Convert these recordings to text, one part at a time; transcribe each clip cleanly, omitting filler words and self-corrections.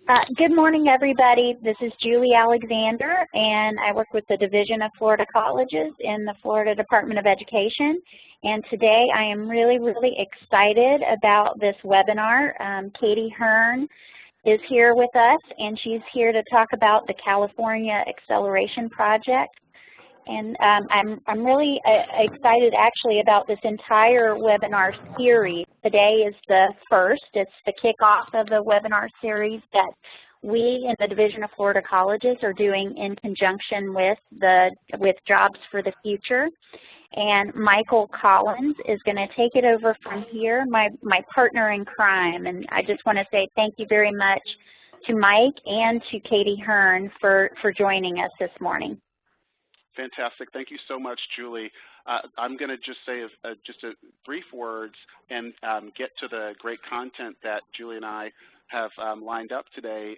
Good morning, everybody. This is Julie Alexander, and I work with the Division of Florida Colleges in the Florida Department of Education. And today I am really excited about this webinar. Katie Hern is here with us, and she's here to talk about the California Acceleration Project. And I'm really excited actually about this entire webinar series. Today is the first. It's the kickoff of the webinar series that we in the Division of Florida Colleges are doing in conjunction with Jobs for the Future. And Michael Collins is going to take it over from here, my partner in crime. And I just want to say thank you very much to Mike and to Katie Hern for joining us this morning. Fantastic. Thank you so much, Julie. I'm going to just say just a brief words and get to the great content that Julie and I have lined up today.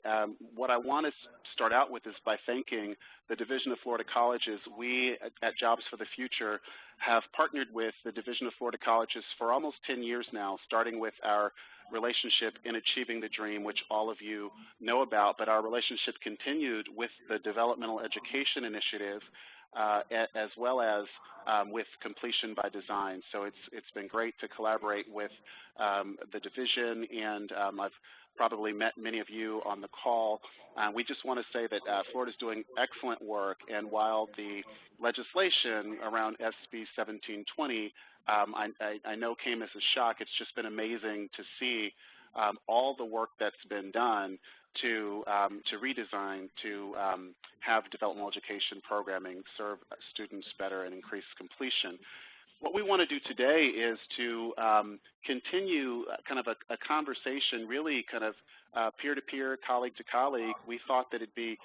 What I want to start out with is by thanking the Division of Florida Colleges. We at Jobs for the Future have partnered with the Division of Florida Colleges for almost 10 years now, starting with our relationship in Achieving the Dream, which all of you know about, but our relationship continued with the Developmental Education Initiative, as well as with Completion by Design. So it's been great to collaborate with the division, and I've probably met many of you on the call. We just want to say that Florida's doing excellent work, and while the legislation around SB 1720 I know came as a shock, it's just been amazing to see all the work that's been done to redesign, to have developmental education programming serve students better and increase completion. What we want to do today is to continue kind of a conversation, really kind of peer-to-peer, colleague-to-colleague. We thought that it'd be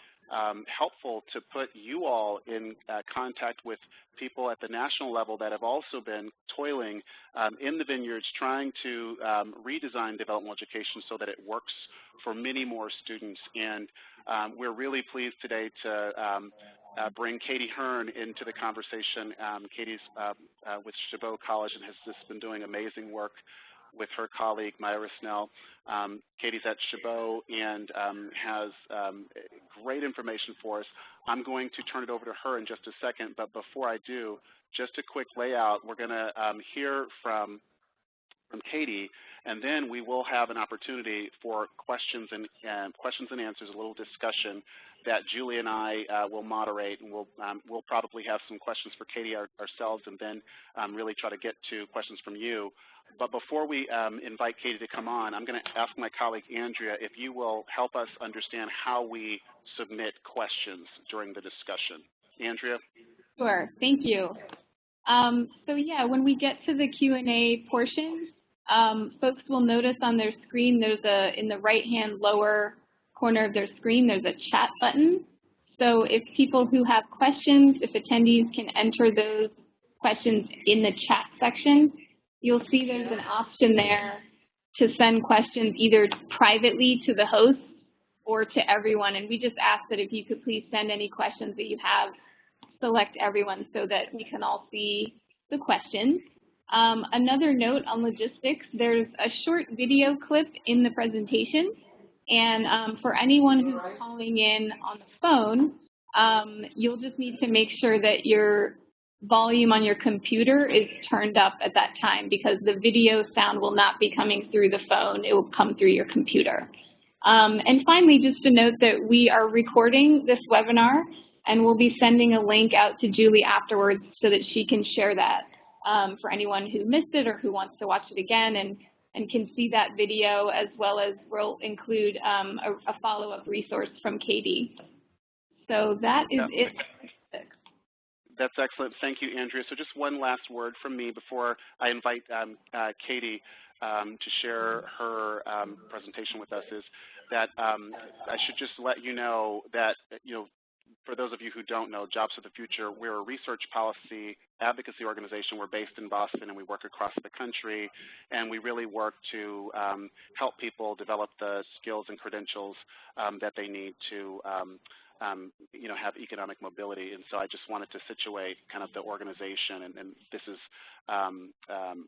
helpful to put you all in contact with people at the national level that have also been toiling in the vineyards, trying to redesign developmental education so that it works for many more students. And we're really pleased today to bring Katie Hern into the conversation. Katie's with Chabot College and has just been doing amazing work with her colleague, Myra Snell. Katie's at Chabot and has great information for us. I'm going to turn it over to her in just a second, but before I do, just a quick layout. We're going to hear from Katie, and then we will have an opportunity for questions and answers, a little discussion that Julie and I will moderate, and we'll probably have some questions for Katie ourselves, and then really try to get to questions from you. But before we invite Katie to come on, I'm going to ask my colleague Andrea if you will help us understand how we submit questions during the discussion. Andrea? Sure, thank you. So yeah, when we get to the Q&A portion, folks will notice on their screen there's in the right-hand lower corner of their screen, there's a chat button. So if people who have questions, if attendees can enter those questions in the chat section, you'll see there's an option there to send questions either privately to the host or to everyone. And we just ask that if you could please send any questions that you have, select everyone so that we can all see the questions. Another note on logistics, there's a short video clip in the presentation. And for anyone who's calling in on the phone, you'll just need to make sure that your volume on your computer is turned up at that time, because the video sound will not be coming through the phone. It will come through your computer. And finally, just to note that we are recording this webinar, and we'll be sending a link out to Julie afterwards so that she can share that for anyone who missed it or who wants to watch it again and can see that video, as well as we'll include a follow-up resource from Katie. So that is it. That's excellent. Thank you, Andrea. So just one last word from me before I invite Katie to share her presentation with us is that I should just let you know that, for those of you who don't know, Jobs for the Future, we're a research policy advocacy organization. We're based in Boston, and we work across the country, and we really work to help people develop the skills and credentials that they need to have economic mobility. And so I just wanted to situate kind of the organization, and this is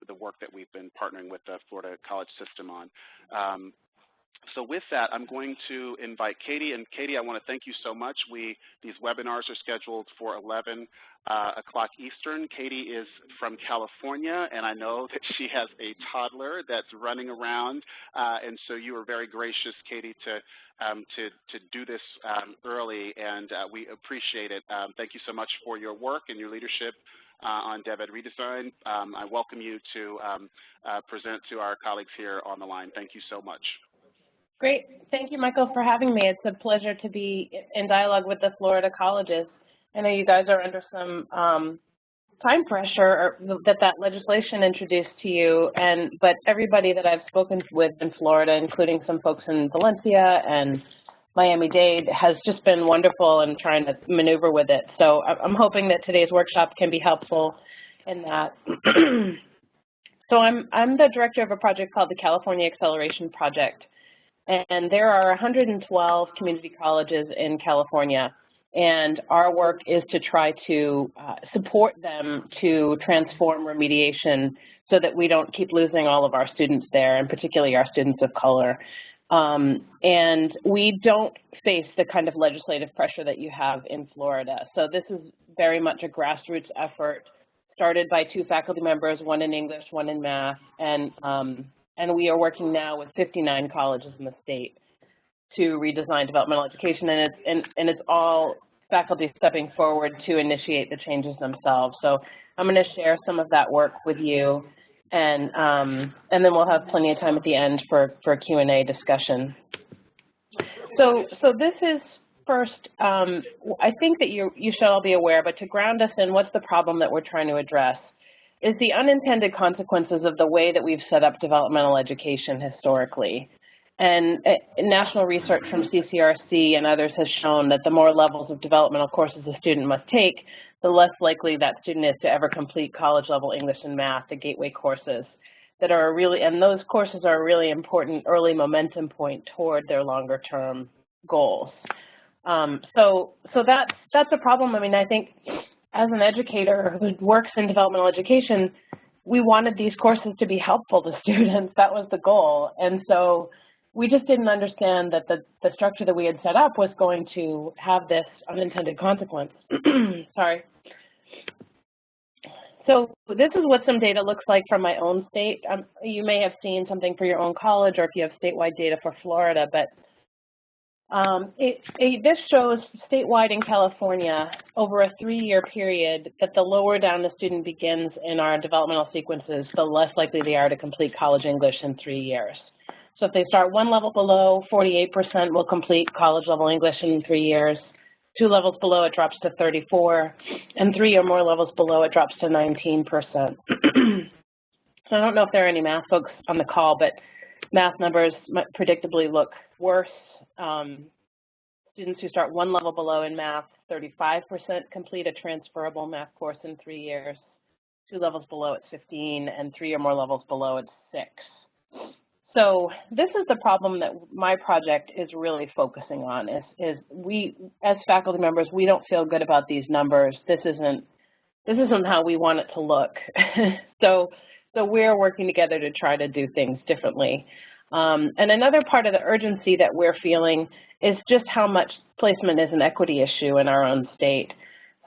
the work that we've been partnering with the Florida college system on. So with that, I'm going to invite Katie. And Katie, I want to thank you so much. These webinars are scheduled for 11 o'clock Eastern. Katie is from California, and I know that she has a toddler that's running around. And so you were very gracious, Katie, to do this early, and we appreciate it. Thank you so much for your work and your leadership on DevEd Redesign. I welcome you to present to our colleagues here on the line. Thank you so much. Great. Thank you, Michael, for having me. It's a pleasure to be in dialogue with the Florida colleges. I know you guys are under some time pressure that legislation introduced to you, but everybody that I've spoken with in Florida, including some folks in Valencia and Miami-Dade, has just been wonderful in trying to maneuver with it. So I'm hoping that today's workshop can be helpful in that. So I'm the director of a project called the California Acceleration Project. And there are 112 community colleges in California, and our work is to try to support them to transform remediation so that we don't keep losing all of our students there, and particularly our students of color. And we don't face the kind of legislative pressure that you have in Florida. So this is very much a grassroots effort started by 2 faculty members, one in English, one in math, and we are working now with 59 colleges in the state to redesign developmental education, and it's all faculty stepping forward to initiate the changes themselves. So I'm going to share some of that work with you, and then we'll have plenty of time at the end for a Q&A discussion. So this is first, I think that you should all be aware, but to ground us in what's the problem that we're trying to address, is the unintended consequences of the way that we've set up developmental education historically. And national research from CCRC and others has shown that the more levels of developmental courses a student must take, the less likely that student is to ever complete college-level English and math, the gateway courses that are and those courses are a really important early momentum point toward their longer-term goals. So that's a problem. I mean, I think as an educator who works in developmental education, we wanted these courses to be helpful to students. That was the goal. And so we just didn't understand that the structure that we had set up was going to have this unintended consequence. Sorry. So this is what some data looks like from my own state. You may have seen something for your own college, or if you have statewide data for Florida, but this shows statewide in California over a 3-year period that the lower down the student begins in our developmental sequences, the less likely they are to complete college English in 3 years. So if they start 1 level below, 48% will complete college level English in 3 years. 2 levels below, it drops to 34%, and 3 or more levels below, it drops to 19%. So I don't know if there are any math folks on the call, but math numbers might predictably look worse. Students who start 1 level below in math, 35% complete a transferable math course in 3 years. 2 levels below, it's 15%, and 3 or more levels below, it's 6%. So this is the problem that my project is really focusing on, is we, as faculty members, we don't feel good about these numbers. This isn't how we want it to look. So we're working together to try to do things differently. And another part of the urgency that we're feeling is just how much placement is an equity issue in our own state.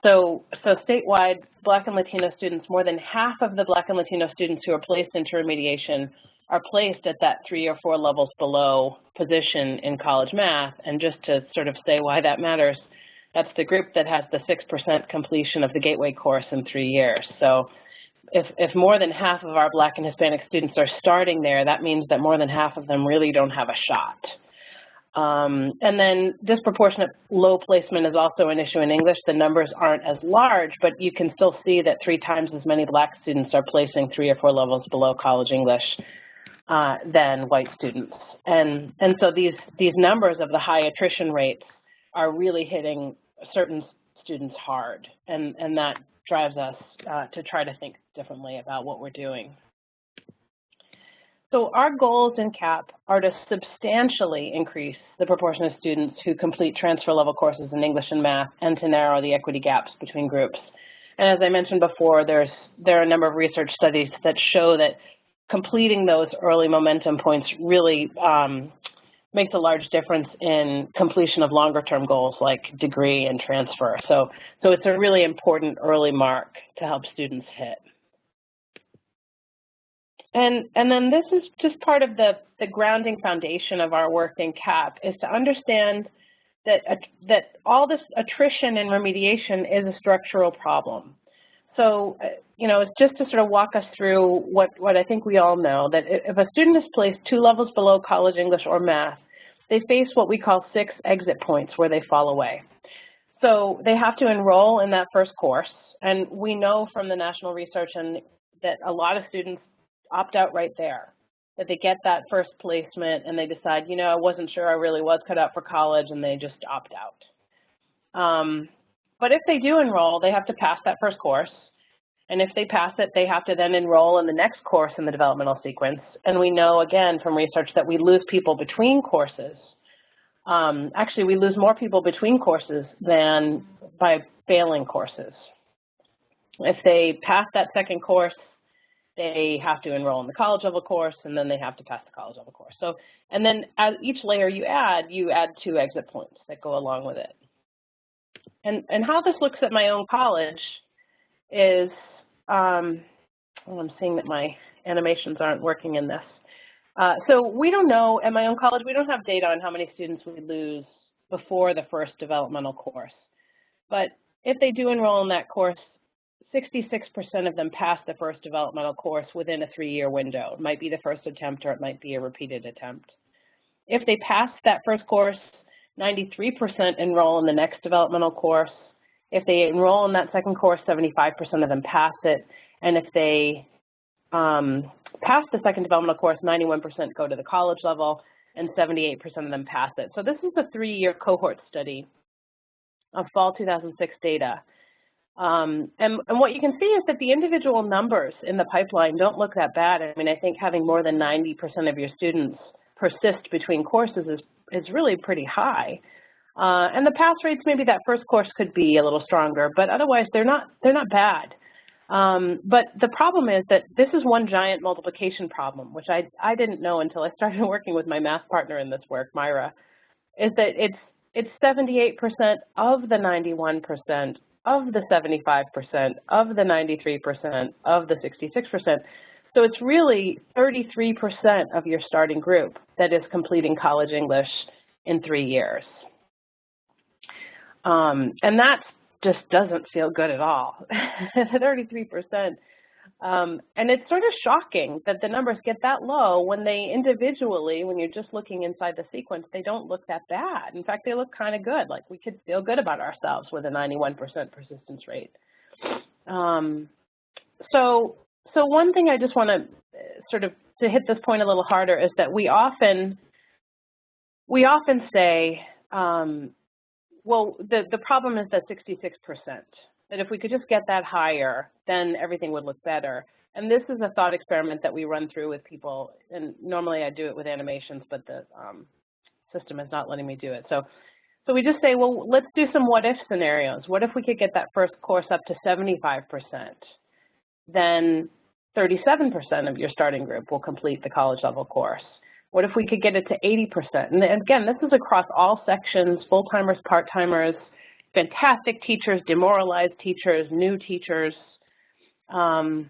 So statewide, Black and Latino students, more than half of the Black and Latino students who are placed into remediation are placed at that 3 or 4 levels below position in college math. And just to sort of say why that matters, that's the group that has the 6% completion of the gateway course in 3 years. So if more than half of our Black and Hispanic students are starting there, that means that more than half of them really don't have a shot. And then disproportionate low placement is also an issue in English. The numbers aren't as large, but you can still see that 3 times as many Black students are placing 3 or 4 levels below college English than white students. And so these numbers of the high attrition rates are really hitting certain students hard, and that drives us to try to think differently about what we're doing. So our goals in CAP are to substantially increase the proportion of students who complete transfer level courses in English and math, and to narrow the equity gaps between groups. And as I mentioned before, there are a number of research studies that show that completing those early momentum points really makes a large difference in completion of longer-term goals like degree and transfer. So it's a really important early mark to help students hit. And then this is just part of the grounding foundation of our work in CAP, is to understand that all this attrition and remediation is a structural problem. So, you know, it's just to sort of walk us through what I think we all know, that if a student is placed 2 levels below college English or math, they face what we call 6 exit points where they fall away. So they have to enroll in that first course, and we know from the national research that a lot of students opt out right there, that they get that first placement and they decide, you know, I wasn't sure I really was cut out for college, and they just opt out. But if they do enroll, they have to pass that first course. And if they pass it, they have to then enroll in the next course in the developmental sequence. And we know, again, from research that we lose people between courses. Actually, we lose more people between courses than by failing courses. If they pass that second course, they have to enroll in the college level course, and then they have to pass the college level course. So, and then as each layer you add 2 exit points that go along with it. And how this looks at my own college is, well, I'm seeing that my animations aren't working in this. So we don't know, at my own college, we don't have data on how many students we lose before the first developmental course. But if they do enroll in that course, 66% of them pass the first developmental course within a 3-year window. It might be the first attempt, or it might be a repeated attempt. If they pass that first course, 93% enroll in the next developmental course. If they enroll in that second course, 75% of them pass it. And if they pass the second developmental course, 91% go to the college level, and 78% of them pass it. So this is a 3-year cohort study of fall 2006 data. And what you can see is that the individual numbers in the pipeline don't look that bad. I mean, I think having more than 90% of your students persist between courses is really pretty high. And the pass rates, maybe that first course could be a little stronger, but otherwise they're not bad. But the problem is that this is one giant multiplication problem, which I didn't know until I started working with my math partner in this work, Myra, is that it's 78% of the 91%, of the 75%, of the 93%, of the 66%. So it's really 33% of your starting group that is completing college English in 3 years. And that just doesn't feel good at all, 33%. And it's sort of shocking that the numbers get that low when they individually, when you're just looking inside the sequence, they don't look that bad. In fact, they look kind of good, like we could feel good about ourselves with a 91% persistence rate. So one thing I just want to sort of to hit this point a little harder is that we often say, well, the problem is that 66%, that if we could just get that higher, then everything would look better. And this is a thought experiment that we run through with people, and normally I do it with animations, but the system is not letting me do it. So we just say, well, let's do some what-if scenarios. What if we could get that first course up to 75%? Then 37% of your starting group will complete the college level course. What if we could get it to 80%? And again, this is across all sections, full-timers, part-timers, fantastic teachers, demoralized teachers, new teachers. If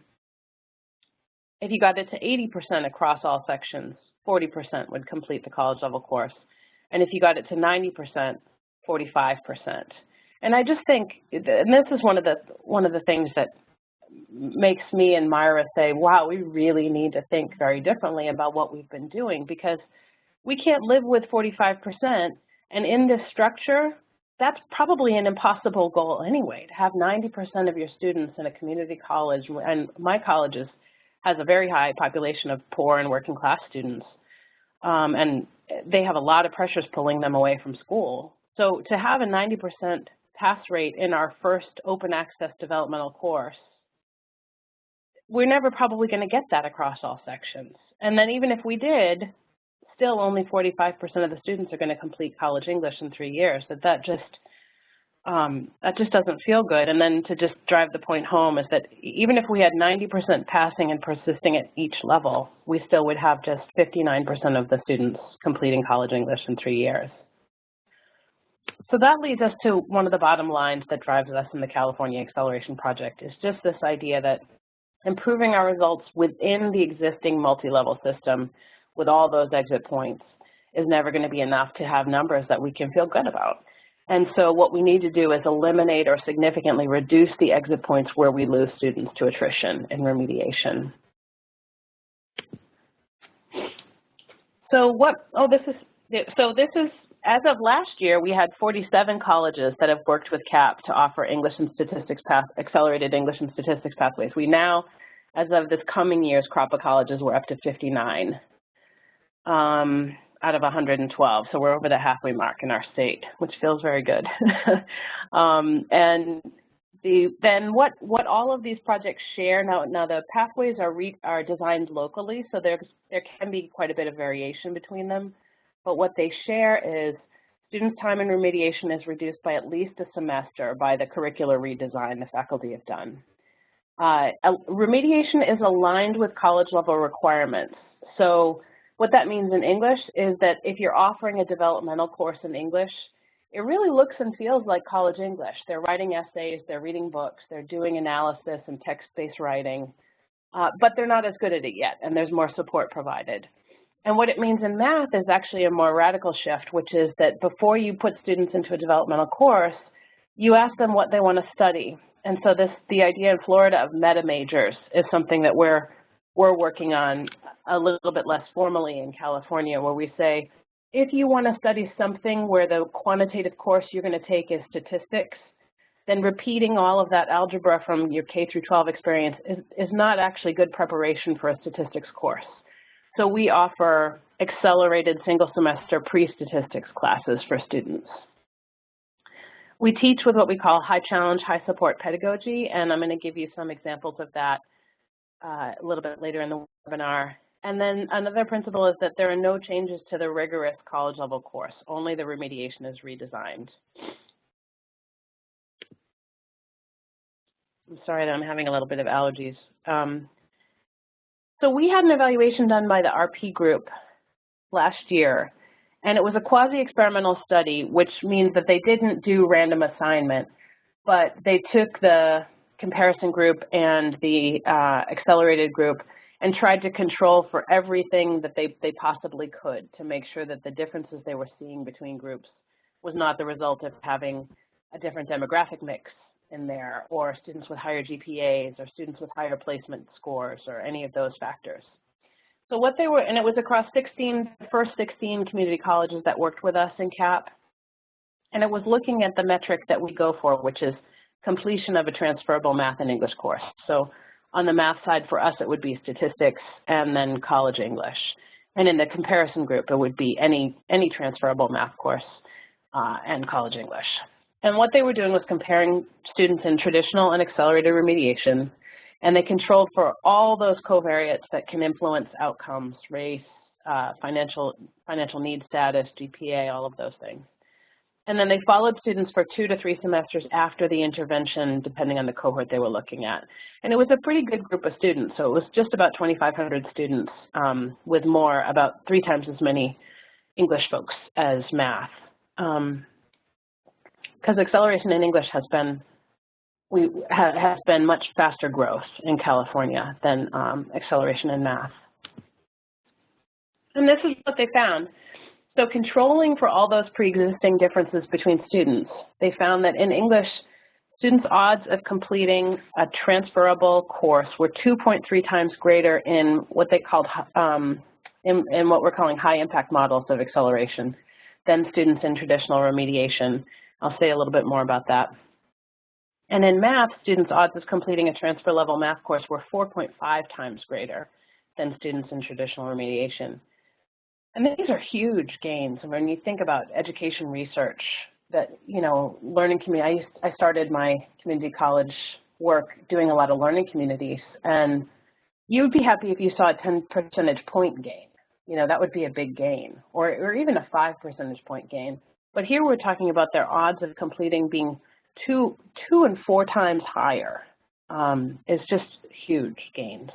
you got it to 80% across all sections, 40% would complete the college level course. And if you got it to 90%, 45%. And I just think, and this is one of the things that makes me and Myra say, wow, we really need to think very differently about what we've been doing, because we can't live with 45%, and in this structure, that's probably an impossible goal anyway, to have 90% of your students in a community college, and my college has a very high population of poor and working class students, and they have a lot of pressures pulling them away from school. So to have a 90% pass rate in our first open access developmental course, we're never probably going to get that across all sections. And then even if we did, still only 45% of the students are going to complete college English in 3 years. That just, that just doesn't feel good. And then to just drive the point home is that even if we had 90% passing and persisting at each level, we still would have just 59% of the students completing college English in 3 years. So that leads us to one of the bottom lines that drives us in the California Acceleration Project, is just this idea that improving our results within the existing multi-level system with all those exit points is never going to be enough to have numbers that we can feel good about. And so what we need to do is eliminate or significantly reduce the exit points where we lose students to attrition and remediation. So this is, as of last year, we had 47 colleges that have worked with CAP to offer English and Statistics accelerated English and Statistics pathways. We now, as of this coming year's crop of colleges, we're up to 59 out of 112. So we're over the halfway mark in our state, which feels very good. And then what all of these projects share, now the pathways are designed locally, so there can be quite a bit of variation between them. But what they share is students' time in remediation is reduced by at least a semester by the curricular redesign the faculty have done. Remediation is aligned with college level requirements. So what that means in English is that if you're offering a developmental course in English, it really looks and feels like college English. They're writing essays, they're reading books, they're doing analysis and text-based writing, but they're not as good at it yet, and there's more support provided. And what it means in math is actually a more radical shift, which is that before you put students into a developmental course, you ask them what they want to study. And so the idea in Florida of meta majors is something that we're working on a little bit less formally in California, where we say, if you want to study something where the quantitative course you're going to take is statistics, then repeating all of that algebra from your K through 12 experience is not actually good preparation for a statistics course. So we offer accelerated single semester pre-statistics classes for students. We teach with what we call high challenge, high support pedagogy, and I'm going to give you some examples of that a little bit later in the webinar. And then another principle is that there are no changes to the rigorous college level course, only the remediation is redesigned. I'm sorry that I'm having a little bit of allergies. So we had an evaluation done by the RP group last year, and it was a quasi-experimental study, which means that they didn't do random assignment, but they took the comparison group and the accelerated group and tried to control for everything that they possibly could to make sure that the differences they were seeing between groups was not the result of having a different demographic mix in there, or students with higher GPAs, or students with higher placement scores, or any of those factors. So what they were, and it was across the first 16 community colleges that worked with us in CAP, and it was looking at the metric that we go for, which is completion of a transferable math and English course. So on the math side for us, it would be statistics and then college English. And in the comparison group, it would be any transferable math course and college English. And what they were doing was comparing students in traditional and accelerated remediation, and they controlled for all those covariates that can influence outcomes, race, financial need status, GPA, all of those things. And then they followed students for 2 to 3 semesters after the intervention, depending on the cohort they were looking at. And it was a pretty good group of students, so it was just about 2,500 students with about 3 times as many English folks as math. Because acceleration in English has been much faster growth in California than acceleration in math. And this is what they found. So controlling for all those pre-existing differences between students, they found that in English, students' odds of completing a transferable course were 2.3 times greater in what they called, in what we're calling high impact models of acceleration than students in traditional remediation. I'll say a little bit more about that. And in math, students' odds of completing a transfer level math course were 4.5 times greater than students in traditional remediation. And these are huge gains. And when you think about education research, that, learning community, I started my community college work doing a lot of learning communities, and you would be happy if you saw a 10 percentage point gain. That would be a big gain, or even a 5 percentage point gain. But here we're talking about their odds of completing being 2 and 4 times higher. Is just huge gains.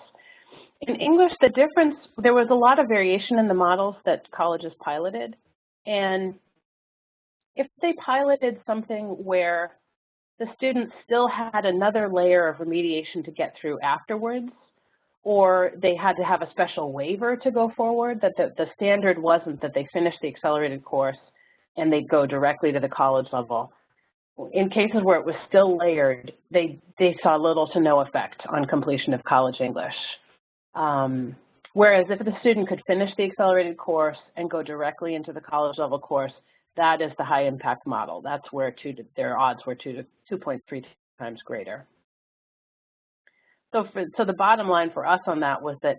In English, the difference, there was a lot of variation in the models that colleges piloted. And if they piloted something where the students still had another layer of remediation to get through afterwards, or they had to have a special waiver to go forward, that the standard wasn't that they finished the accelerated course and they'd go directly to the college level. In cases where it was still layered, they saw little to no effect on completion of college English. Whereas if the student could finish the accelerated course and go directly into the college level course, that is the high impact model. That's where their odds were 2.3 times greater. So the bottom line for us on that was that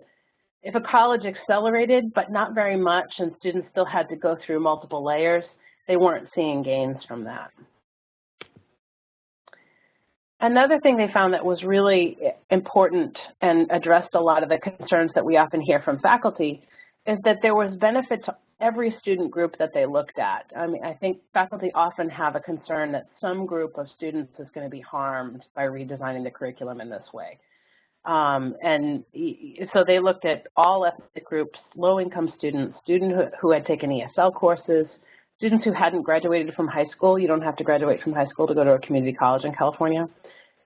if a college accelerated, but not very much, and students still had to go through multiple layers, they weren't seeing gains from that. Another thing they found that was really important and addressed a lot of the concerns that we often hear from faculty is that there was benefit to every student group that they looked at. I mean, I think faculty often have a concern that some group of students is going to be harmed by redesigning the curriculum in this way. And so they looked at all ethnic groups, low-income students, students who had taken ESL courses, students who hadn't graduated from high school. You don't have to graduate from high school to go to a community college in California.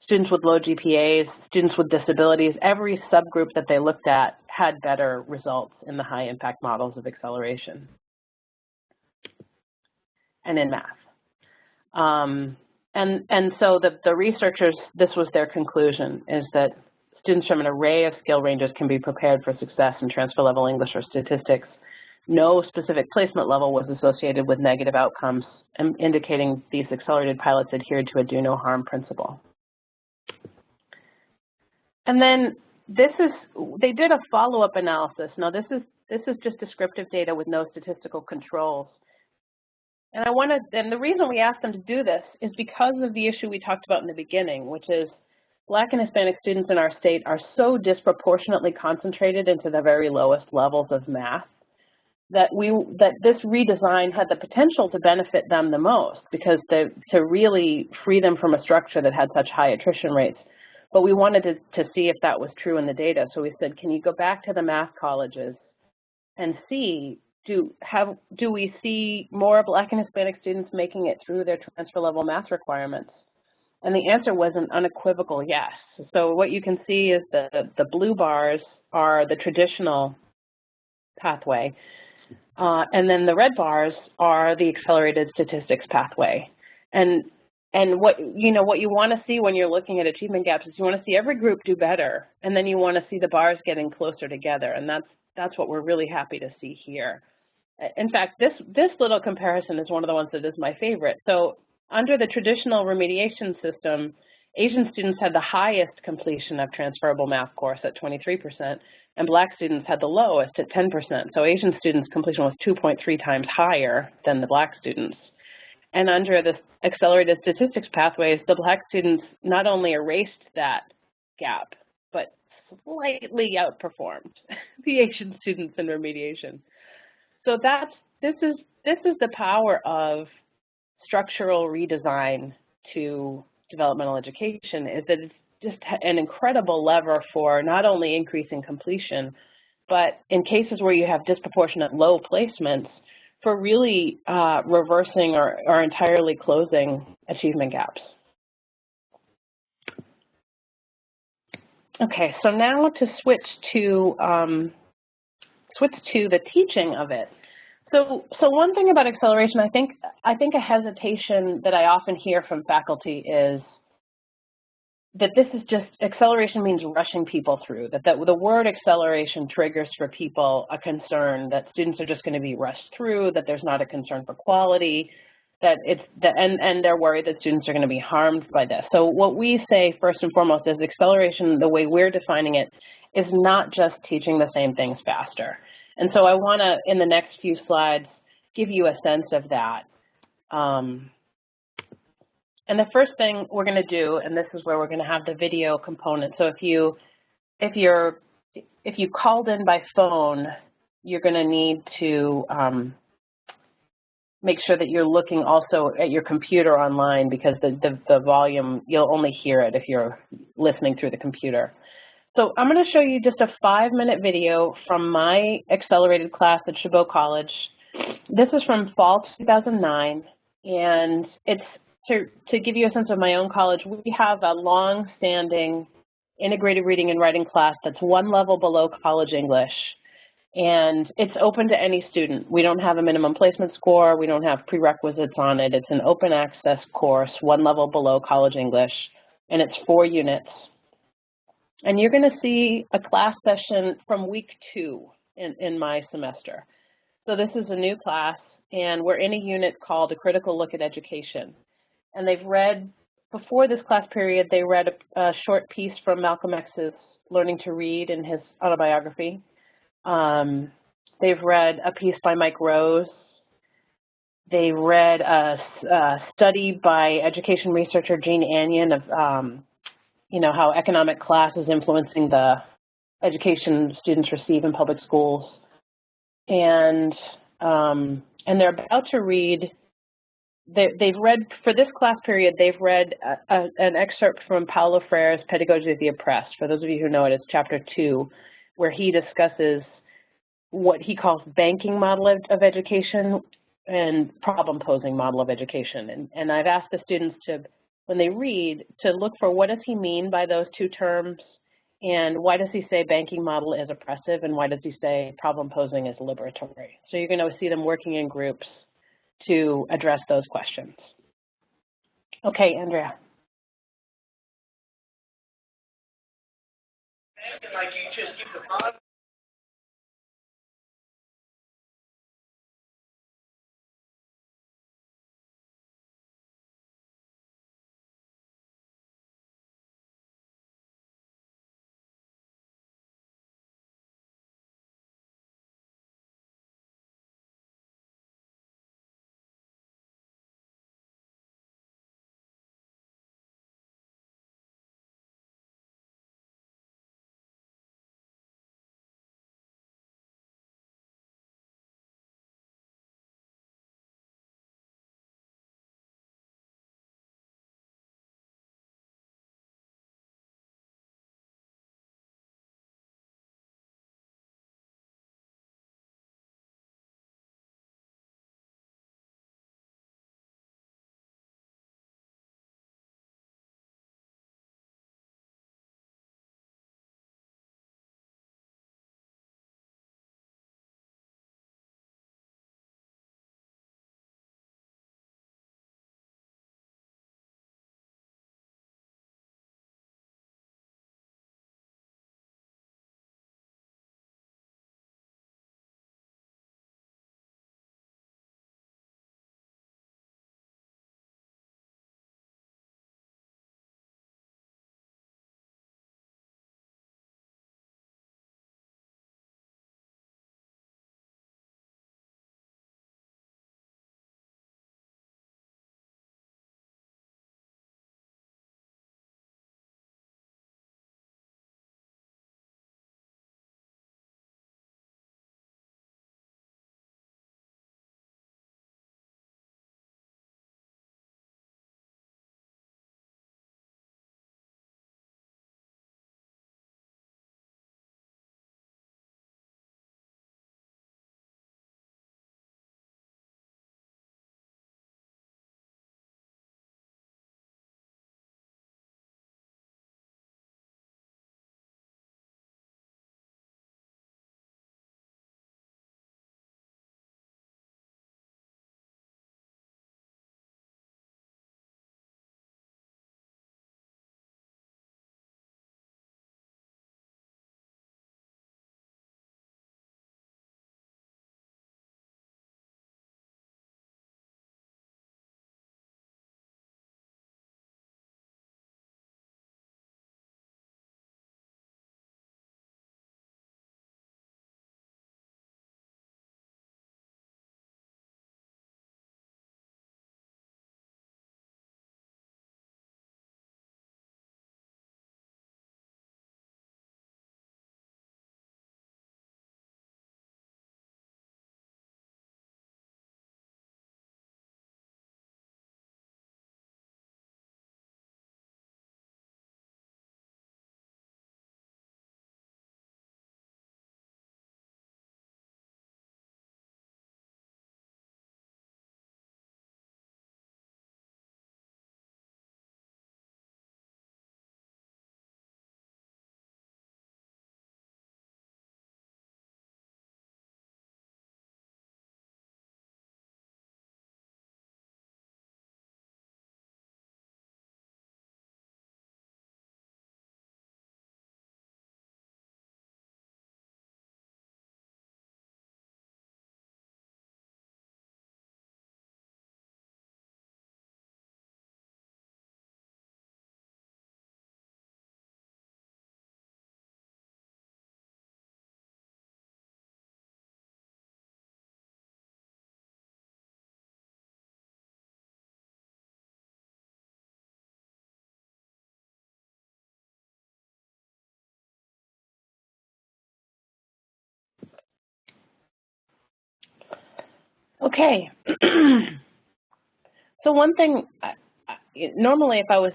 Students with low GPAs, students with disabilities. Every subgroup that they looked at had better results in the high-impact models of acceleration and in math. And so the researchers, this was their conclusion, is that students from an array of skill ranges can be prepared for success in transfer level English or statistics. No specific placement level was associated with negative outcomes, indicating these accelerated pilots adhered to a do no harm principle. And then they did a follow-up analysis. Now this is just descriptive data with no statistical controls. And the reason we asked them to do this is because of the issue we talked about in the beginning, which is Black and Hispanic students in our state are so disproportionately concentrated into the very lowest levels of math that this redesign had the potential to benefit them the most, because to really free them from a structure that had such high attrition rates. But we wanted to see if that was true in the data. So we said, can you go back to the math colleges and see, do we see more Black and Hispanic students making it through their transfer level math requirements? And the answer was an unequivocal yes. So what you can see is the blue bars are the traditional pathway, and then the red bars are the accelerated statistics pathway. And what you want to see when you're looking at achievement gaps is you want to see every group do better, and then you want to see the bars getting closer together, and that's what we're really happy to see here. In fact, this little comparison is one of the ones that is my favorite. So under the traditional remediation system, Asian students had the highest completion of transferable math course at 23%, and Black students had the lowest at 10%. So Asian students' completion was 2.3 times higher than the Black students. And under the accelerated statistics pathways, the Black students not only erased that gap, but slightly outperformed the Asian students in remediation. So this is the power of structural redesign to developmental education, is that it's just an incredible lever for not only increasing completion, but in cases where you have disproportionate low placements, for really reversing or entirely closing achievement gaps. Okay, so now to switch to the teaching of it. So one thing about acceleration, I think a hesitation that I often hear from faculty is that this is just, acceleration means rushing people through, that the word acceleration triggers for people a concern that students are just going to be rushed through, that there's not a concern for quality, and they're worried that students are going to be harmed by this. So what we say first and foremost is acceleration, the way we're defining it, is not just teaching the same things faster. And so I want to, in the next few slides, give you a sense of that. And the first thing we're going to do, and this is where we're going to have the video component. So if you called in by phone, you're going to need to make sure that you're looking also at your computer online, because the volume, you'll only hear it if you're listening through the computer. So I'm going to show you just a 5-minute video from my accelerated class at Chabot College. This is from fall 2009, and it's to give you a sense of my own college. We have a long-standing integrated reading and writing class that's one level below college English, and it's open to any student. We don't have a minimum placement score. We don't have prerequisites on it. It's an open access course, one level below college English, and it's 4 units. And you're going to see a class session from week 2 in my semester. So this is a new class, and we're in a unit called A Critical Look at Education. And they've read, before this class period, they read a short piece from Malcolm X's Learning to Read in his autobiography. They've read a piece by Mike Rose. They read a study by education researcher Jean Anion of how economic class is influencing the education students receive in public schools. And they're about to read, they've read, for this class period, they've read an excerpt from Paulo Freire's Pedagogy of the Oppressed. For those of you who know it, it's chapter 2, where he discusses what he calls banking model of education and problem-posing model of education. And I've asked the students to, when they read, to look for what does he mean by those 2 terms, and why does he say banking model is oppressive, and why does he say problem-posing is liberatory. So you're going to see them working in groups to address those questions. Okay, Andrea. Like you just keep the pause. Okay. So one thing, normally if I was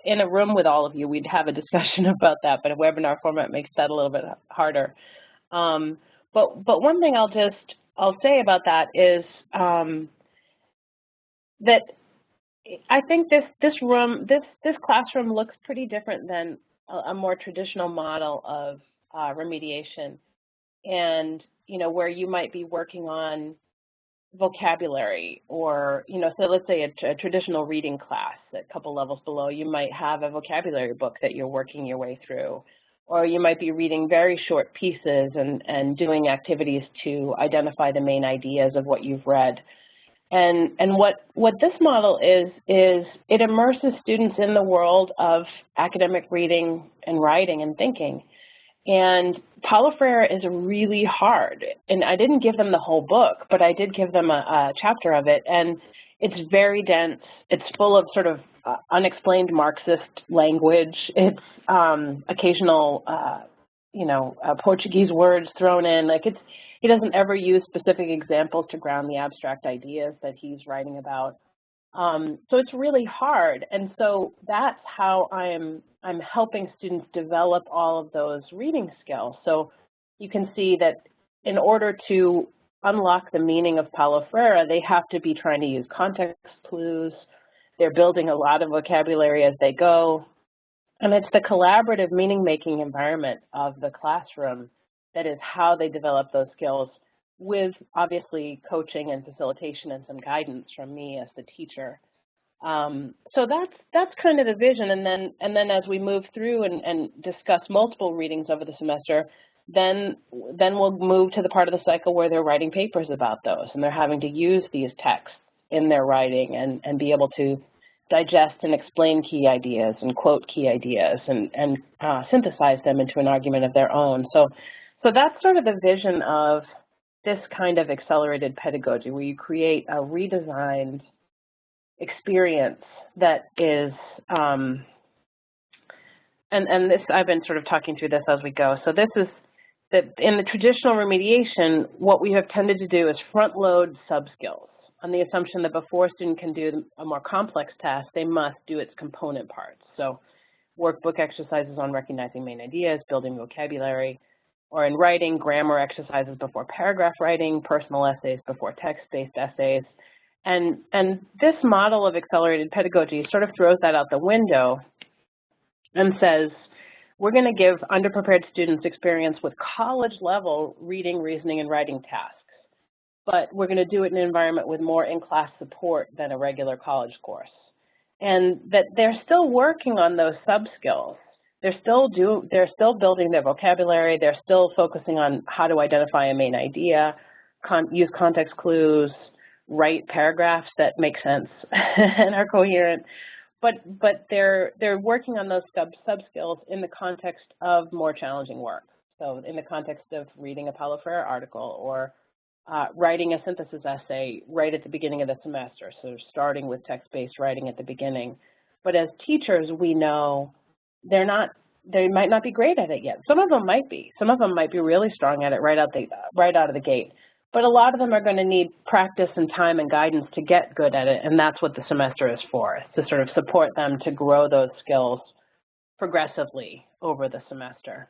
in a room with all of you, we'd have a discussion about that, but a webinar format makes that a little bit harder. But one thing I'll say about that is that I think this classroom looks pretty different than a more traditional model of remediation, and where you might be working on vocabulary, or so let's say a traditional reading class a couple levels below, you might have a vocabulary book that you're working your way through, or you might be reading very short pieces and doing activities to identify the main ideas of what you've read. And what this model is it immerses students in the world of academic reading and writing and thinking. And Paulo Freire is really hard, and I didn't give them the whole book, but I did give them a chapter of it, and it's very dense. It's full of sort of unexplained Marxist language. It's occasional, Portuguese words thrown in. Like he doesn't ever use specific examples to ground the abstract ideas that he's writing about. So it's really hard, and so that's how I'm helping students develop all of those reading skills. So you can see that in order to unlock the meaning of Paulo Freire, they have to be trying to use context clues. They're building a lot of vocabulary as they go, and it's the collaborative meaning-making environment of the classroom that is how they develop those skills, with obviously coaching and facilitation and some guidance from me as the teacher. So that's kind of the vision, and then as we move through and discuss multiple readings over the semester, then we'll move to the part of the cycle where they're writing papers about those, and they're having to use these texts in their writing and be able to digest and explain key ideas and quote key ideas and synthesize them into an argument of their own. So that's sort of the vision of this kind of accelerated pedagogy, where you create a redesigned experience that is, and this, I've been sort of talking through this as we go. So this is that in the traditional remediation, what we have tended to do is front load sub-skills on the assumption that before a student can do a more complex task, they must do its component parts. So workbook exercises on recognizing main ideas, building vocabulary, or in writing, grammar exercises before paragraph writing, personal essays before text-based essays. And this model of accelerated pedagogy sort of throws that out the window and says, we're going to give underprepared students experience with college-level reading, reasoning, and writing tasks, but we're going to do it in an environment with more in-class support than a regular college course. And that they're still working on those sub-skills. They're still building their vocabulary. They're still focusing on how to identify a main idea, use context clues, write paragraphs that make sense and are coherent. But they're working on those sub-skills in the context of more challenging work. So in the context of reading a Paulo Freire article, or writing a synthesis essay right at the beginning of the semester. So starting with text-based writing at the beginning. But as teachers, we know they might not be great at it yet. Some of them might be. Some of them might be really strong at it right out of the gate. But a lot of them are going to need practice and time and guidance to get good at it, and that's what the semester is for, to sort of support them to grow those skills progressively over the semester.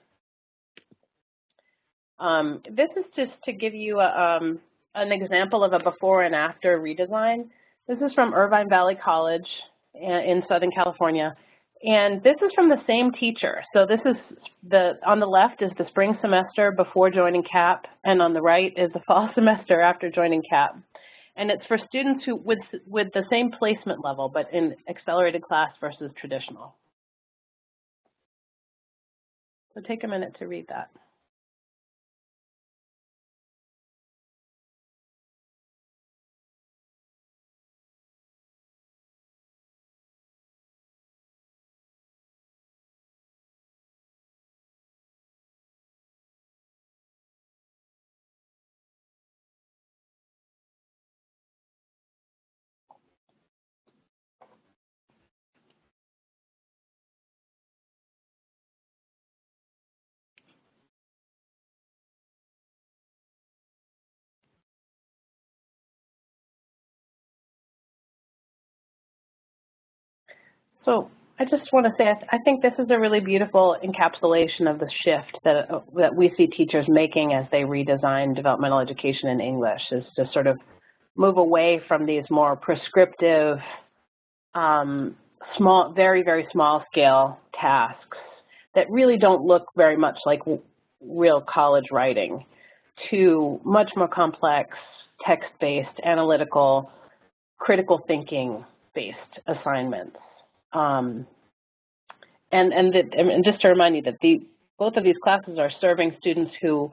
This is just to give you an example of a before and after redesign. This is from Irvine Valley College in Southern California. And this is from the same teacher. So this is on the left is the spring semester before joining CAP, and on the right is the fall semester after joining CAP. And it's for students who with the same placement level, but in accelerated class versus traditional. So take a minute to read that. So I just want to say I think this is a really beautiful encapsulation of the shift that we see teachers making as they redesign developmental education in English, is to sort of move away from these more prescriptive, small, very, very small scale tasks that really don't look very much like real college writing, to much more complex, text-based, analytical, critical thinking-based assignments. And just to remind you that both of these classes are serving students who,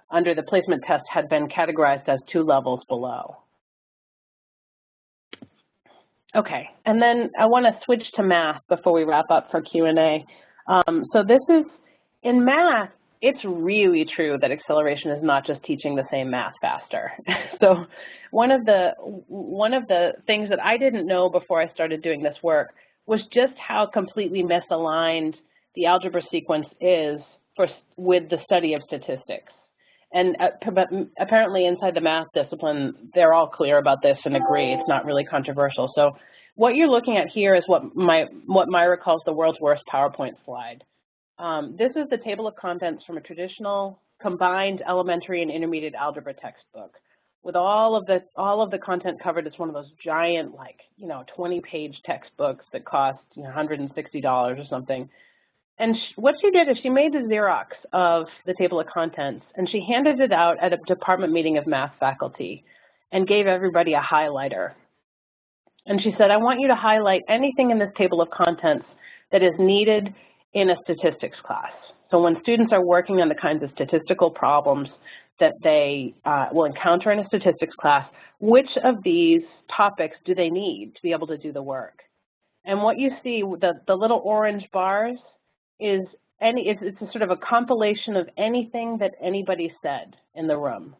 under the placement test, had been categorized as 2 levels below. Okay, and then I want to switch to math before we wrap up for Q&A. So this is, in math, it's really true that acceleration is not just teaching the same math faster. So one of the things that I didn't know before I started doing this work was just how completely misaligned the algebra sequence is with the study of statistics. And apparently inside the math discipline, they're all clear about this and agree. It's not really controversial. So what you're looking at here is what Myra calls the world's worst PowerPoint slide. This is the table of contents from a traditional combined elementary and intermediate algebra textbook, with all of the content covered. It's one of those giant, like, 20-page textbooks that cost $160 or something. And what she did is she made a Xerox of the table of contents, and she handed it out at a department meeting of math faculty and gave everybody a highlighter. And she said, I want you to highlight anything in this table of contents that is needed in a statistics class. So when students are working on the kinds of statistical problems that they will encounter in a statistics class, which of these topics do they need to be able to do the work? And what you see, the little orange bars, it's a sort of a compilation of anything that anybody said in the room.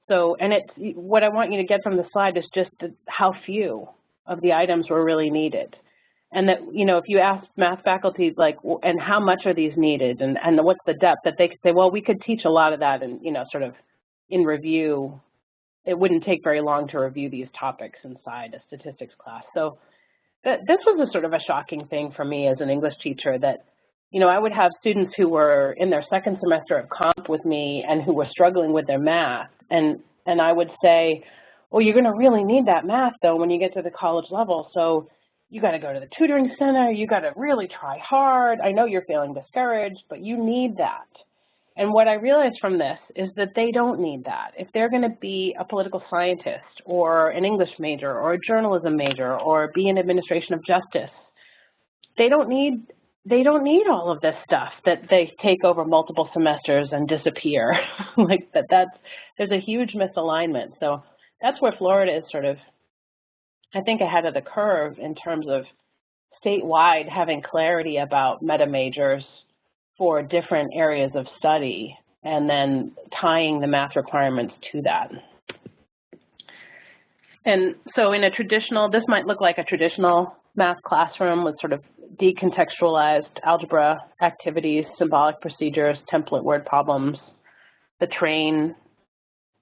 So, and what I want you to get from the slide is just how few of the items were really needed. And that, if you ask math faculty, like, and how much are these needed, and what's the depth, that they could say, well, we could teach a lot of that, and, sort of in review. It wouldn't take very long to review these topics inside a statistics class. So this was a sort of a shocking thing for me as an English teacher, that, I would have students who were in their second semester of comp with me and who were struggling with their math. And I would say, well, you're going to really need that math, though, when you get to the college level. So you got to go to the tutoring center. You got to really try hard. I know you're feeling discouraged, but you need that. And what I realized from this is that they don't need that. If they're going to be a political scientist or an English major or a journalism major or be in administration of justice, they don't need all of this stuff that they take over multiple semesters and disappear. Like there's a huge misalignment. So that's where Florida is sort of, I think, ahead of the curve in terms of statewide having clarity about meta majors for different areas of study and then tying the math requirements to that. And so in a traditional, this might look like a traditional math classroom with sort of decontextualized algebra activities, symbolic procedures, template word problems, the train,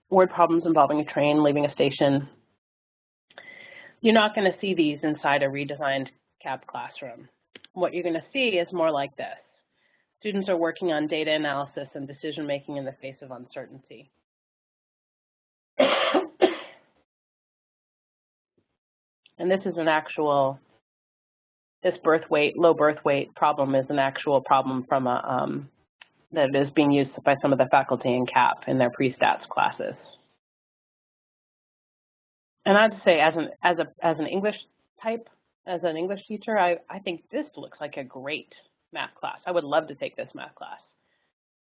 word problems involving a train leaving a station. You're not going to see these inside a redesigned CAP classroom. What you're going to see is more like this. Students are working on data analysis and decision making in the face of uncertainty. And this is an actual, this low birth weight problem is an actual problem from that is being used by some of the faculty in CAP in their pre-stats classes. And I'd say as an English teacher, I think this looks like a great math class. I would love to take this math class.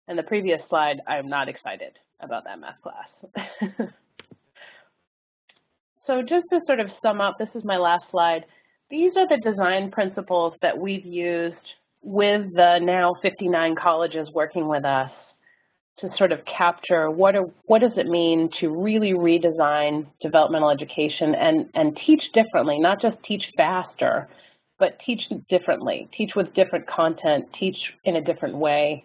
And the previous slide, I'm not excited about that math class. So just to sort of sum up, this is my last slide. These are the design principles that we've used with the now 59 colleges working with us to sort of capture what does it mean to really redesign developmental education and teach differently, not just teach faster, but teach differently, teach with different content, teach in a different way.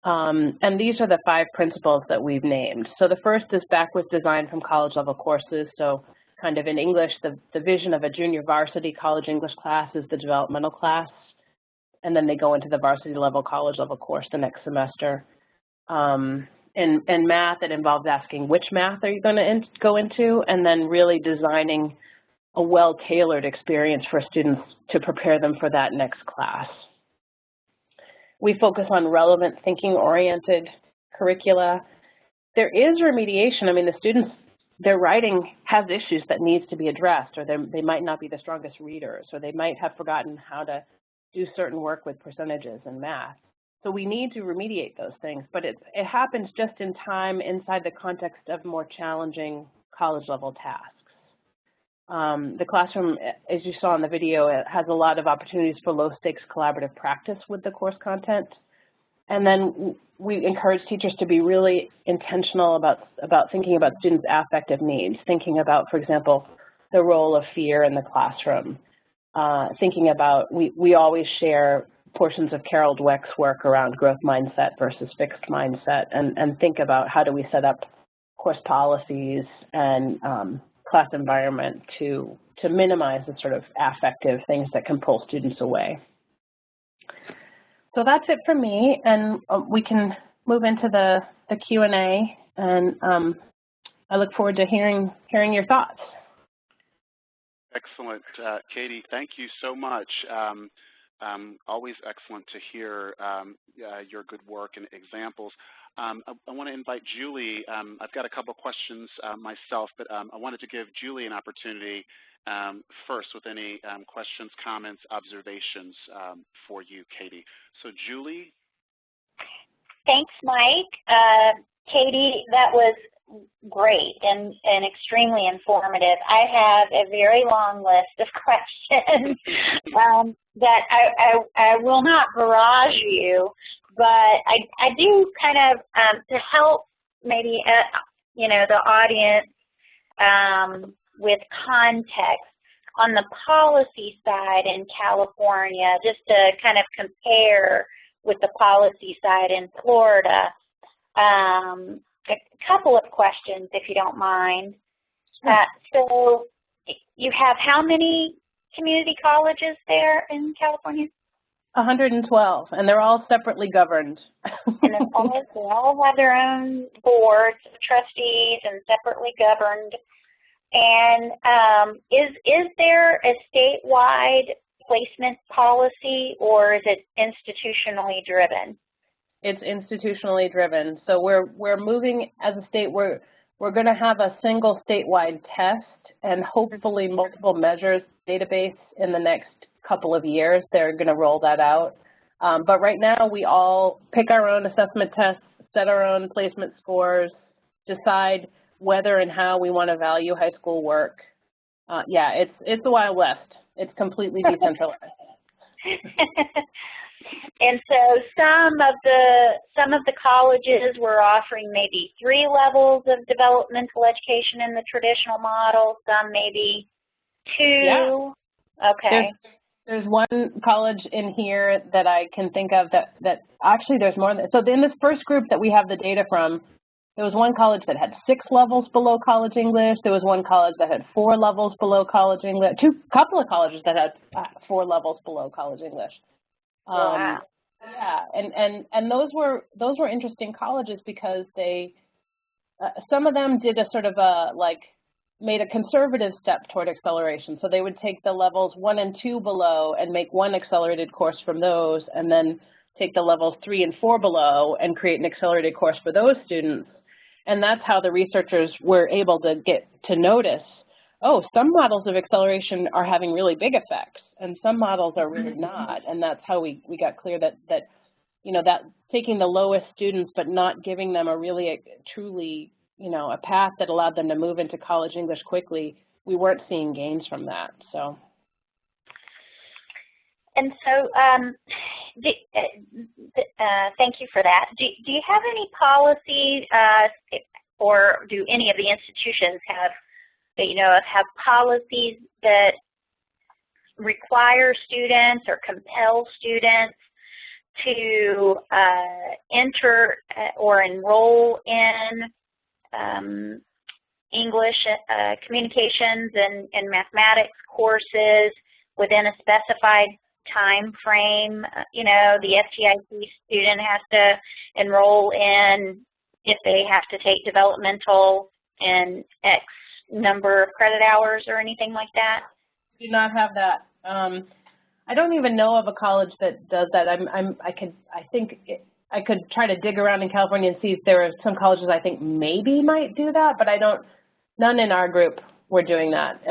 And these are the 5 principles that we've named. So the first is backwards design from college level courses. So kind of in English, the vision of a junior varsity college English class is the developmental class, and then they go into the varsity level, college level course the next semester. In math, it involves asking which math are you going to go into, and then really designing a well-tailored experience for students to prepare them for that next class. We focus on relevant thinking-oriented curricula. There is remediation. I mean, the students, their writing has issues that needs to be addressed, or they might not be the strongest readers, or they might have forgotten how to do certain work with percentages in math. So we need to remediate those things, but it happens just in time inside the context of more challenging college-level tasks. The classroom, as you saw in the video, it has a lot of opportunities for low-stakes collaborative practice with the course content. And then we encourage teachers to be really intentional about thinking about students' affective needs, thinking about, for example, the role of fear in the classroom, thinking about, we always share portions of Carol Dweck's work around growth mindset versus fixed mindset, and think about how do we set up course policies and class environment to minimize the sort of affective things that can pull students away. So that's it for me, and we can move into the Q&A, and I look forward to hearing your thoughts. Excellent, Katie. Thank you so much. Always excellent to hear your good work and examples. I want to invite Julie. I've got a couple questions myself, but I wanted to give Julie an opportunity first with any questions, comments, observations for you, Katie. So Julie. Thanks, Mike. Katie, that was great and extremely informative. I have a very long list of questions that I will not barrage you, but I do kind of to help maybe the audience with context on the policy side in California, just to kind of compare with the policy side in Florida. A couple of questions, if you don't mind. So you have how many community colleges there in California? 112, and they're all separately governed. And they all have their own boards of trustees and separately governed. And is there a statewide placement policy, or is it institutionally driven? It's institutionally driven. So we're moving as a state. We're going to have a single statewide test and hopefully multiple measures database in the next couple of years. They're going to roll that out. But right now we all pick our own assessment tests, set our own placement scores, decide whether and how we want to value high school work. Yeah, it's the Wild West. It's completely decentralized. And so some of the colleges were offering maybe 3 levels of developmental education in the traditional model, some maybe 2. Yeah. Okay. There's one college in here that I can think of that actually there's more than, so in this first group that we have the data from, there was one college that had 6 levels below college English. There was one college that had 4 levels below college English. Couple of colleges that had 4 levels below college English. Wow. Yeah, and those were interesting colleges because they some of them did a sort of made a conservative step toward acceleration. So they would take the levels 1 and 2 below and make one accelerated course from those, and then take the levels 3 and 4 below and create an accelerated course for those students. And that's how the researchers were able to get to notice, oh, some models of acceleration are having really big effects, and some models are really not. And that's how we got clear that taking the lowest students but not giving them truly a path that allowed them to move into college English quickly, we weren't seeing gains from that. So. And so, thank you for that. Do you have any policy, or do any of the institutions have policies that require students or compel students to enter or enroll in English communications and mathematics courses within a specified time frame. You know, the FGIC student has to enroll in, if they have to take developmental in X number of credit hours or anything like that? Do not have that. I don't even know of a college that does that. I could try to dig around in California and see if there are some colleges I think maybe might do that, but none in our group were doing that.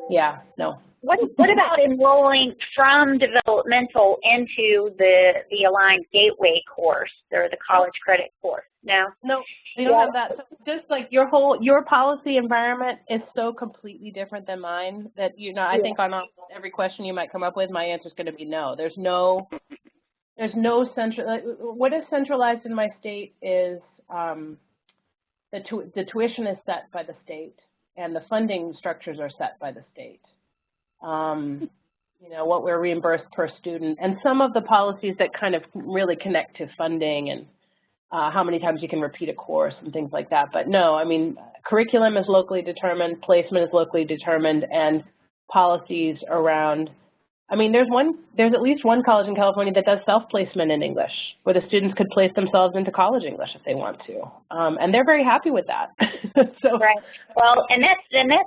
Yeah, no. What about enrolling from developmental into the Aligned Gateway course or the college credit course? No? No, we don't have that. So just like your policy environment is so completely different than mine that, you know, I think on every question you might come up with, my answer is going to be no. There's no central, what is centralized in my state is the tuition is set by the state and the funding structures are set by the state. You know, what we're reimbursed per student, and some of the policies that kind of really connect to funding and how many times you can repeat a course and things like that. But no, I mean, curriculum is locally determined, placement is locally determined, and policies around, I mean, there's at least one college in California that does self-placement in English, where the students could place themselves into college English if they want to, and they're very happy with that. So, right. Well, and that's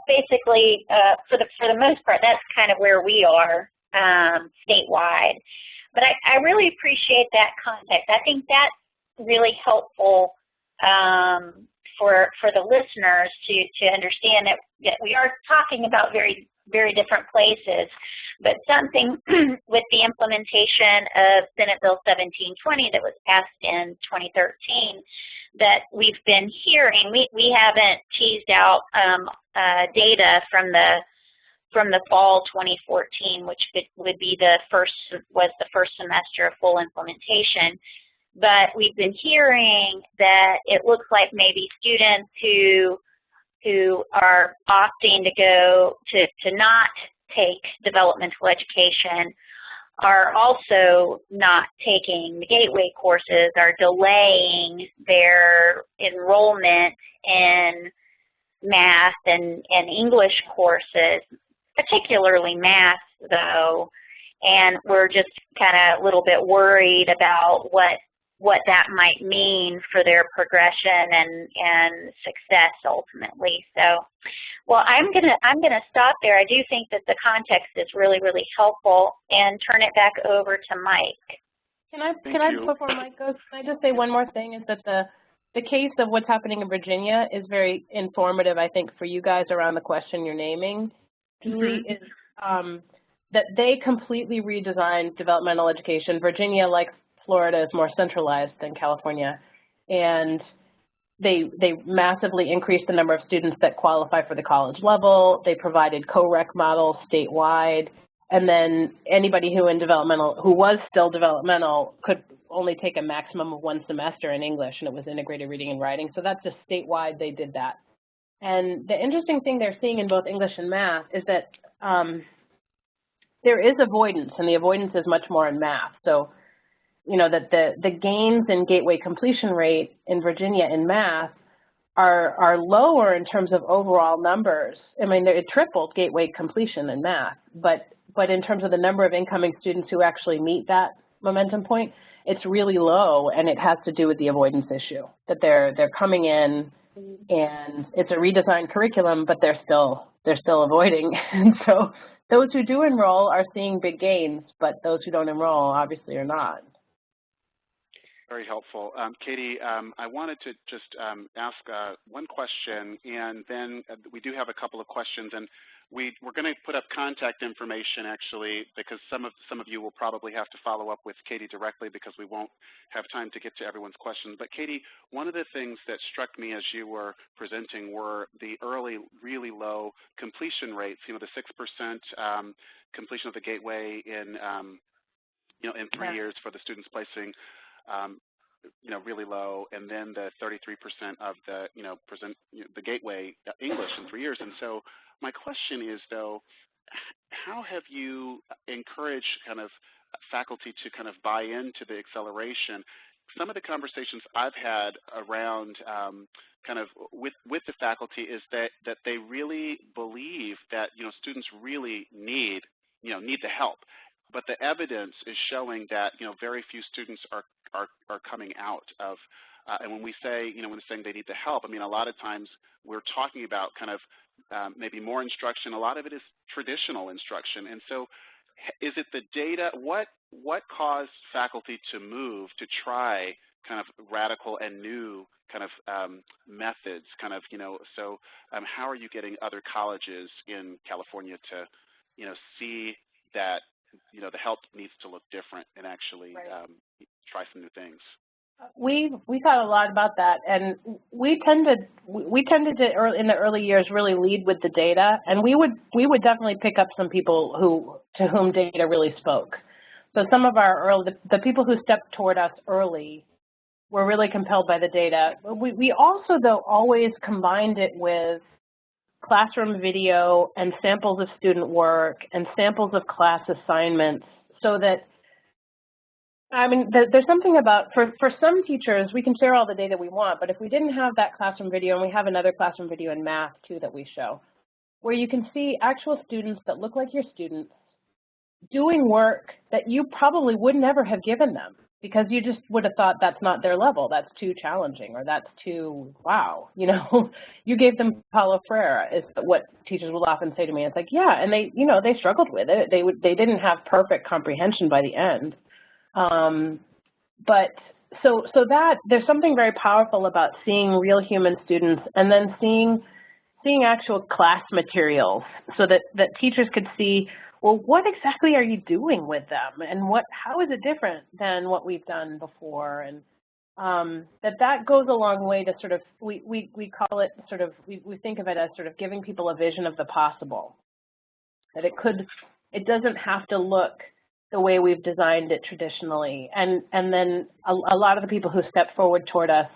basically for the most part, that's kind of where we are statewide. But I really appreciate that context. I think that's really helpful for the listeners to understand that we are talking about very, very different places, but something with the implementation of Senate Bill 1720 that was passed in 2013 that we've been hearing. We haven't teased out data from the fall 2014, which would be the first semester of full implementation. But we've been hearing that it looks like maybe students who are opting to go to not take developmental education are also not taking the gateway courses, are delaying their enrollment in math and English courses, particularly math though, and we're just kind of a little bit worried about what that might mean for their progression and success ultimately. So, well, I'm gonna stop there. I do think that the context is really, really helpful, and turn it back over to Mike. Can I before Mike goes, can I just say one more thing? Is that the case of what's happening in Virginia is very informative, I think, for you guys around the question you're naming, Julie, is that they completely redesigned developmental education. Virginia, like Florida, is more centralized than California, and they massively increased the number of students that qualify for the college level. They provided co-rec models statewide, and then anybody who was still developmental could only take a maximum of 1 semester in English, and it was integrated reading and writing. So that's just statewide, they did that. And the interesting thing they're seeing in both English and math is that there is avoidance, and the avoidance is much more in math. So, you know, that the gains in gateway completion rate in Virginia in math are lower in terms of overall numbers. I mean, it tripled gateway completion in math, but in terms of the number of incoming students who actually meet that momentum point, it's really low, and it has to do with the avoidance issue, that they're coming in and it's a redesigned curriculum, but they're still avoiding. And so those who do enroll are seeing big gains, but those who don't enroll obviously are not. Very helpful. Katie, I wanted to just ask one question, and then we do have a couple of questions, and we're going to put up contact information actually, because some of you will probably have to follow up with Katie directly because we won't have time to get to everyone's questions. But Katie, one of the things that struck me as you were presenting were the early, really low completion rates. You know, the 6% completion of the gateway in in 3 years for the students placing. Really low, and then the 33% of the, the gateway English in 3 years. And so my question is, though, how have you encouraged kind of faculty to kind of buy into the acceleration? some of the conversations I've had around kind of with the faculty is that they really believe that students really need the help, but the evidence is showing that very few students are coming out of and when we say when saying they need the help, I mean a lot of times we're talking about kind of maybe more instruction. A lot of it is traditional instruction, and so is it the data? What caused faculty to move to try kind of radical and new kind of methods? Kind of so how are you getting other colleges in California to see that the help needs to look different and actually try some new things? We thought a lot about that, and we tended to in the early years really lead with the data, and we would definitely pick up some people to whom data really spoke. So some of our the people who stepped toward us early were really compelled by the data. We also though always combined it with classroom video and samples of student work and samples of class assignments, so that I mean, there's something about, for some teachers, we can share all the data we want, but if we didn't have that classroom video, and we have another classroom video in math, too, that we show, where you can see actual students that look like your students doing work that you probably would never have given them, because you just would have thought that's not their level, that's too challenging, or that's too, wow, you gave them Paulo Freire, is what teachers will often say to me. It's like, yeah, and they, they struggled with it. They didn't have perfect comprehension by the end. But so that there's something very powerful about seeing real human students and then seeing actual class materials, so that teachers could see, well, what exactly are you doing with them, and how is it different than what we've done before? And that goes a long way to sort of, we call it sort of, we think of it as sort of giving people a vision of the possible, that it doesn't have to look the way we've designed it traditionally. And then a lot of the people who step forward toward us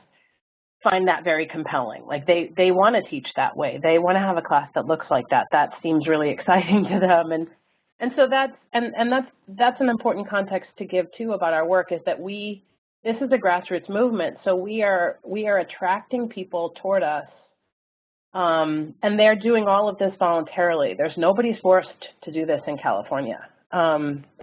find that very compelling. Like they want to teach that way. They want to have a class that looks like that. That seems really exciting to them. And so that's an important context to give too about our work, is that this is a grassroots movement. So we are attracting people toward us, and they're doing all of this voluntarily. There's nobody's forced to do this in California.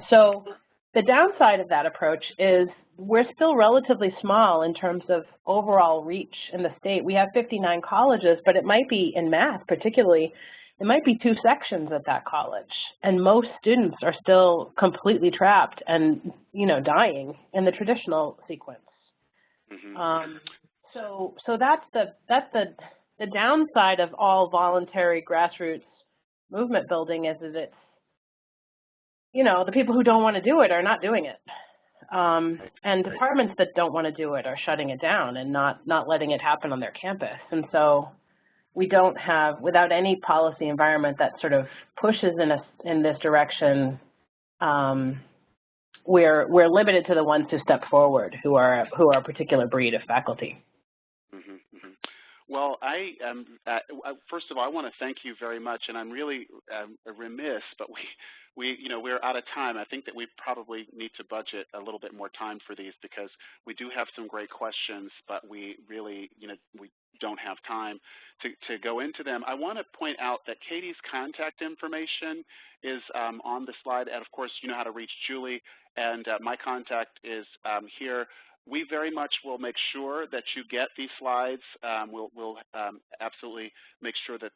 So the downside of that approach is we're still relatively small in terms of overall reach in the state. We have 59 colleges, but it might be in math particularly, it might be 2 sections at that college, and most students are still completely trapped and dying in the traditional sequence. Mm-hmm. So that's the downside of all voluntary grassroots movement building, is that it's, the people who don't want to do it are not doing it. And departments that don't want to do it are shutting it down and not letting it happen on their campus. And so we don't have, without any policy environment that sort of pushes in this direction, we're limited to the ones who step forward, who are a particular breed of faculty. Mm-hmm, mm-hmm. Well, first of all, I want to thank you very much, and I'm really remiss, but we're out of time. I think that we probably need to budget a little bit more time for these, because we do have some great questions, but we really, we don't have time to go into them. I want to point out that Katie's contact information is on the slide, and of course, you know how to reach Julie, and my contact is here. We very much will make sure that you get these slides. We'll absolutely make sure that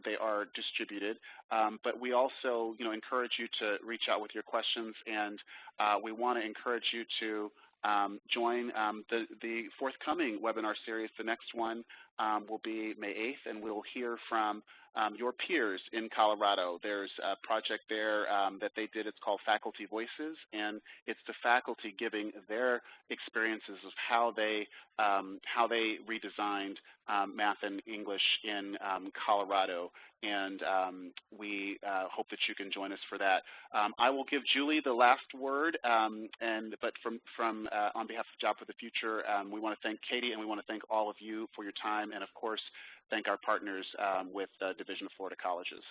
they are distributed. But we also, encourage you to reach out with your questions, and we want to encourage you to join the forthcoming webinar series. The next one will be May 8th, and we'll hear from your peers in Colorado. There's a project there that they did. It's called Faculty Voices, and it's the faculty giving their experiences of how they redesigned math and English in Colorado. And we hope that you can join us for that. I will give Julie the last word, but on behalf of Job for the Future, we want to thank Katie, and we want to thank all of you for your time, and of course, thank our partners with the Division of Florida Colleges.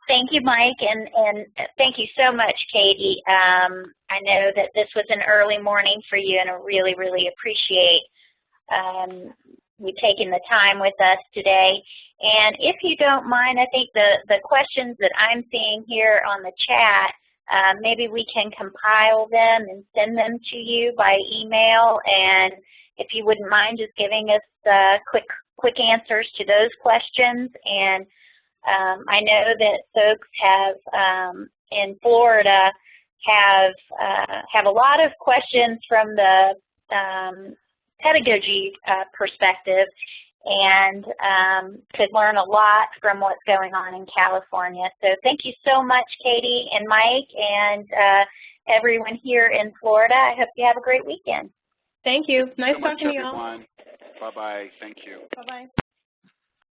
Thank you, Mike, and thank you so much, Katie. I know that this was an early morning for you, and I really, really appreciate you taking the time with us today. And if you don't mind, I think the questions that I'm seeing here on the chat, maybe we can compile them and send them to you by email. And if you wouldn't mind just giving us quick answers to those questions. And I know that folks have in Florida have a lot of questions from the pedagogy perspective, and could learn a lot from what's going on in California. So thank you so much, Katie and Mike, and everyone here in Florida. I hope you have a great weekend. Thank you. Nice so talking to you all. Bye-bye. Thank you. Bye-bye.